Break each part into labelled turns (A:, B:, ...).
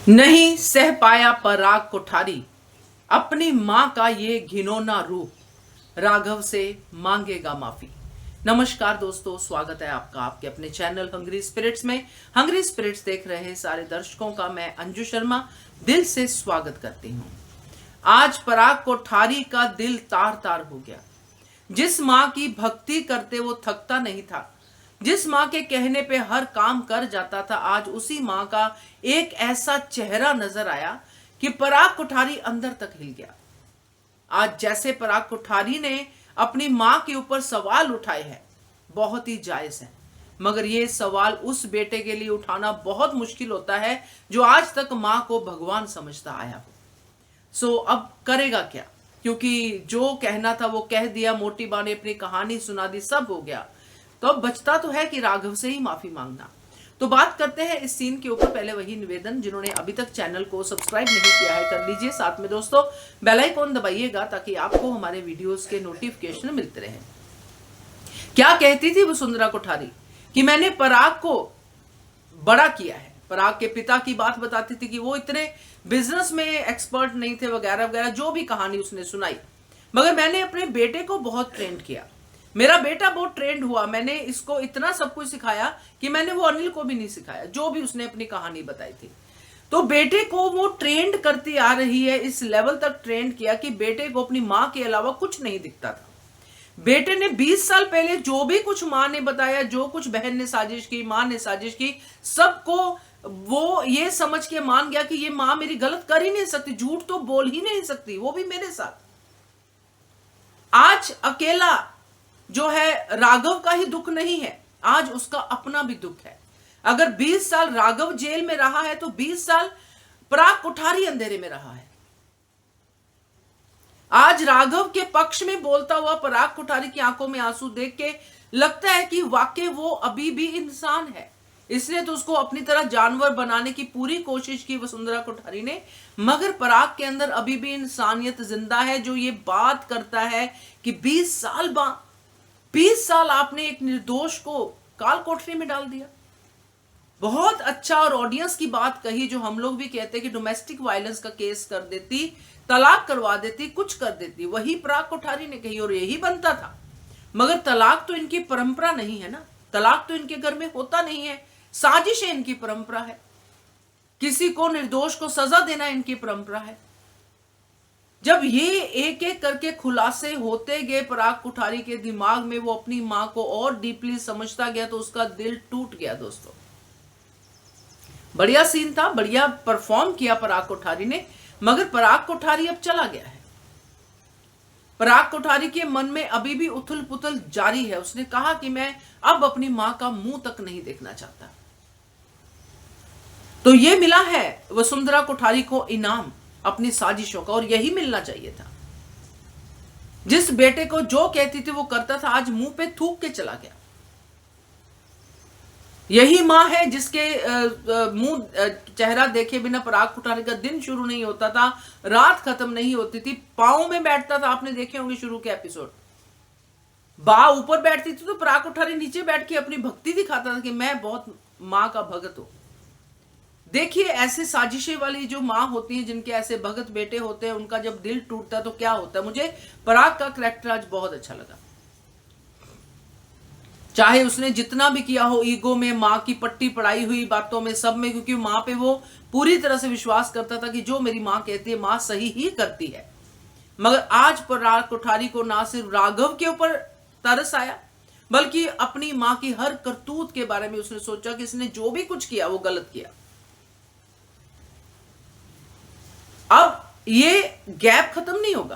A: नहीं सह पाया पराग कोठारी, अपनी मां का ये घिनौना रूप, राघव से मांगेगा माफी। नमस्कार दोस्तों, स्वागत है आपका आपके अपने चैनल हंग्री स्पिरिट्स में। हंग्री स्पिरिट्स देख रहे सारे दर्शकों का मैं अंजू शर्मा दिल से स्वागत करती हूँ। आज पराग कोठारी का दिल तार तार हो गया। जिस मां की भक्ति करते वो थकता नहीं था, जिस मां के कहने पे हर काम कर जाता था, आज उसी मां का एक ऐसा चेहरा नजर आया कि पराग कोठारी अंदर तक हिल गया। आज जैसे पराग कोठारी ने अपनी मां के ऊपर सवाल उठाए हैं, बहुत ही जायज है, मगर ये सवाल उस बेटे के लिए उठाना बहुत मुश्किल होता है जो आज तक मां को भगवान समझता आया हो। सो अब करेगा क्या? क्योंकि जो कहना था वो कह दिया, मोटी मां ने अपनी कहानी सुना दी, सब हो गया। तो अब बचता तो है कि राघव से ही माफी मांगना। तो बात करते हैं इस सीन के ऊपर। पहले वही निवेदन, जिन्होंने अभी तक चैनल को सब्सक्राइब नहीं किया है कर लीजिए, साथ में दोस्तों बेल आइकॉन दबाइएगा ताकि आपको हमारे वीडियोस के नोटिफिकेशन मिलते रहे। क्या कहती थी वसुंधरा कोठारी कि मैंने पराग को बड़ा किया है। पराग के पिता की बात बताती थी कि वो इतने बिजनेस में एक्सपर्ट नहीं थे वगैरह वगैरह, जो भी कहानी उसने सुनाई, मगर मैंने अपने बेटे को बहुत ट्रेंड किया। मेरा बेटा बहुत ट्रेंड हुआ, मैंने इसको इतना सब कुछ सिखाया कि मैंने वो अनिल को भी नहीं सिखाया, जो भी उसने अपनी कहानी बताई थी। तो बेटे को वो ट्रेंड करती आ रही है, इस लेवल तक ट्रेंड किया कि बेटे को अपनी मां के अलावा कुछ नहीं दिखता था। बेटे ने 20 साल पहले जो भी कुछ मां ने बताया, जो कुछ बहन ने साजिश की, मां ने साजिश की, सबको वो ये समझ के मान गया कि ये मां मेरी गलत कर ही नहीं सकती, झूठ तो बोल ही नहीं सकती, वो भी मेरे साथ। आज अकेला जो है राघव का ही दुख नहीं है, आज उसका अपना भी दुख है। अगर 20 साल राघव जेल में रहा है तो 20 साल पराग कोठारी अंधेरे में रहा है। आज राघव के पक्ष में बोलता हुआ पराग कोठारी की आंखों में आंसू देख के लगता है कि वाकई वो अभी भी इंसान है। इसलिए तो उसको अपनी तरह जानवर बनाने की पूरी कोशिश की वसुंधरा कोठारी ने, मगर पराग के अंदर अभी भी इंसानियत जिंदा है, जो ये बात करता है कि 20 साल आपने एक निर्दोष को काल कोठरी में डाल दिया। बहुत अच्छा, और ऑडियंस की बात कही जो हम लोग भी कहते हैं कि डोमेस्टिक वायलेंस का केस कर देती, तलाक करवा देती, कुछ कर देती, वही पराग कोठारी ने कही और यही बनता था। मगर तलाक तो इनकी परंपरा नहीं है ना, तलाक तो इनके घर में होता नहीं है, साजिश इनकी परंपरा है, किसी को निर्दोष को सजा देना इनकी परंपरा है। जब ये एक एक करके खुलासे होते गए पराग कोठारी के दिमाग में, वो अपनी मां को और डीपली समझता गया तो उसका दिल टूट गया। दोस्तों बढ़िया सीन था, बढ़िया परफॉर्म किया पराग कोठारी ने, मगर पराग कोठारी अब चला गया है। पराग कोठारी के मन में अभी भी उथल पुथल जारी है। उसने कहा कि मैं अब अपनी मां का मुंह तक नहीं देखना चाहता। तो ये मिला है वसुंधरा कोठारी को इनाम अपनी साजिशों का, और यही मिलना चाहिए था। जिस बेटे को जो कहती थी वो करता था, आज मुंह पे थूक के चला गया। यही मां है जिसके मुंह चेहरा देखे बिना पराग कोठारी का दिन शुरू नहीं होता था, रात खत्म नहीं होती थी, पांव में बैठता था। आपने देखे होंगे शुरू के एपिसोड, बा ऊपर बैठती थी तो पराग कोठारी नीचे बैठ के अपनी भक्ति दिखाता था कि मैं बहुत मां का भगत हूं। देखिए, ऐसे साजिशें वाली जो माँ होती हैं, जिनके ऐसे भगत बेटे होते हैं, उनका जब दिल टूटता है तो क्या होता है। मुझे पराग का कैरेक्टर आज बहुत अच्छा लगा, चाहे उसने जितना भी किया हो, ईगो में, माँ की पट्टी पड़ाई हुई बातों में, सब में, क्योंकि माँ पे वो पूरी तरह से विश्वास करता था कि जो मेरी माँ कहती है माँ सही ही करती है। मगर आज पराग कोठारी को ना सिर्फ राघव के ऊपर तरस आया, बल्कि अपनी माँ की हर करतूत के बारे में उसने सोचा कि इसने जो भी कुछ किया वो गलत किया। अब ये गैप खत्म नहीं होगा,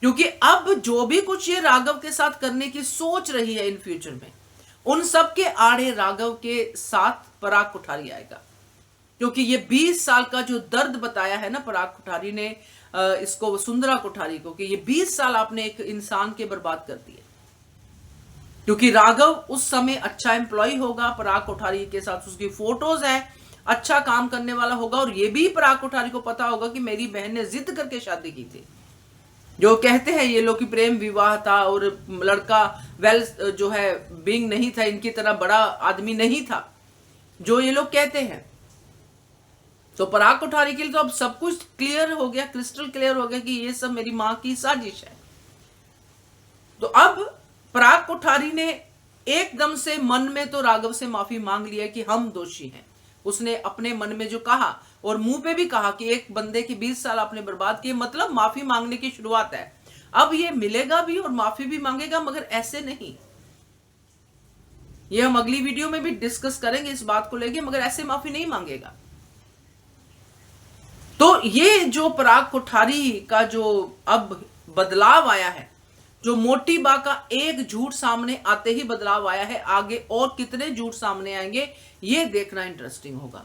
A: क्योंकि अब जो भी कुछ ये राघव के साथ करने की सोच रही है इन फ्यूचर में, उन सब के आड़े राघव के साथ पराग कोठारी आएगा। क्योंकि ये 20 साल का जो दर्द बताया है ना पराग कोठारी ने इसको वसुंधरा कोठारी को, कि ये 20 साल आपने एक इंसान के बर्बाद कर दिए। क्योंकि राघव उस समय अच्छा एम्प्लॉय होगा, पराग कोठारी के साथ उसकी फोटोज है, अच्छा काम करने वाला होगा, और ये भी पराग कोठारी को पता होगा कि मेरी बहन ने जिद करके शादी की थी। जो कहते हैं ये लोग कि प्रेम विवाह था और लड़का वेल जो है बिंग नहीं था, इनकी तरह बड़ा आदमी नहीं था, जो ये लोग कहते हैं। तो पराग कोठारी के लिए तो अब सब कुछ क्लियर हो गया, क्रिस्टल क्लियर हो गया कि ये सब मेरी मां की साजिश है। तो अब पराग कोठारी ने एकदम से मन में तो राघव से माफी मांग लिया कि हम दोषी हैं। उसने अपने मन में जो कहा और मुंह पे भी कहा कि एक बंदे की 20 साल आपने बर्बाद किए, मतलब माफी मांगने की शुरुआत है। अब ये मिलेगा भी और माफी भी मांगेगा, मगर ऐसे नहीं। ये हम अगली वीडियो में भी डिस्कस करेंगे इस बात को लेके, मगर ऐसे माफी नहीं मांगेगा। तो ये जो पराग कोठारी का जो अब बदलाव आया है, जो मोटी बा का एक झूठ सामने आते ही बदलाव आया है, आगे और कितने झूठ सामने आएंगे ये देखना इंटरेस्टिंग होगा।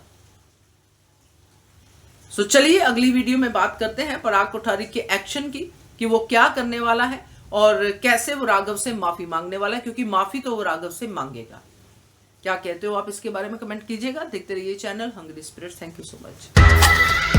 A: सो चलिए अगली वीडियो में बात करते हैं पराग कोठारी के एक्शन की, कि वो क्या करने वाला है और कैसे वो राघव से माफी मांगने वाला है, क्योंकि माफी तो वो राघव से मांगेगा। क्या कहते हो आप इसके बारे में कमेंट कीजिएगा। देखते रहिए channel hungry spirits. Thank you so much.